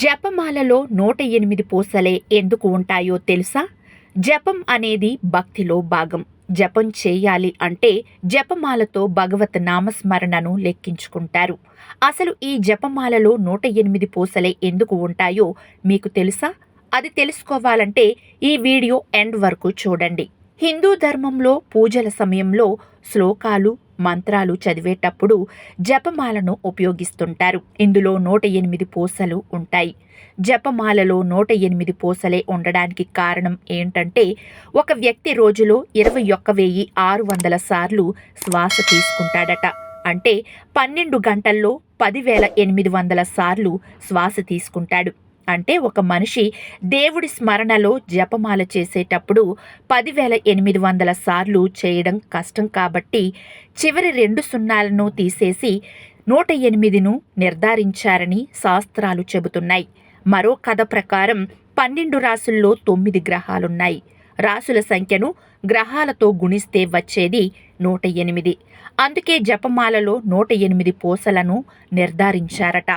జపమాలలో 108 పూసలే ఎందుకు ఉంటాయో తెలుసా? జపం అనేది భక్తిలో భాగం. జపం చేయాలి అంటే జపమాలతో భగవత్ నామస్మరణను లెక్కించుకుంటారు. అసలు ఈ జపమాలలో 108 పూసలే ఎందుకు ఉంటాయో మీకు తెలుసా? అది తెలుసుకోవాలంటే ఈ వీడియో ఎండ్ వరకు చూడండి. హిందూ ధర్మంలో పూజల సమయంలో శ్లోకాలు, మంత్రాలు చదివేటప్పుడు జపమాలను ఉపయోగిస్తుంటారు. ఇందులో 108 పూసలు ఉంటాయి. జపమాలలో 108 పూసలే ఉండడానికి కారణం ఏంటంటే, ఒక వ్యక్తి రోజులో 21,600 సార్లు శ్వాస తీసుకుంటాడట. అంటే 12 గంటల్లో 10,800 సార్లు శ్వాస తీసుకుంటాడు. అంటే ఒక మనిషి దేవుడి స్మరణలో జపమాల చేసేటప్పుడు 10,800 సార్లు చేయడం కష్టం కాబట్టి చివరి 2 సున్నాలను తీసేసి 108ను నిర్ధారించారని శాస్త్రాలు చెబుతున్నాయి. మరో కథ ప్రకారం 12 రాసుల్లో 9 గ్రహాలున్నాయి. రాసుల సంఖ్యను గ్రహాలతో గుణిస్తే వచ్చేది 108. అందుకే జపమాలలో 108 పూసలను నిర్ధారించారట.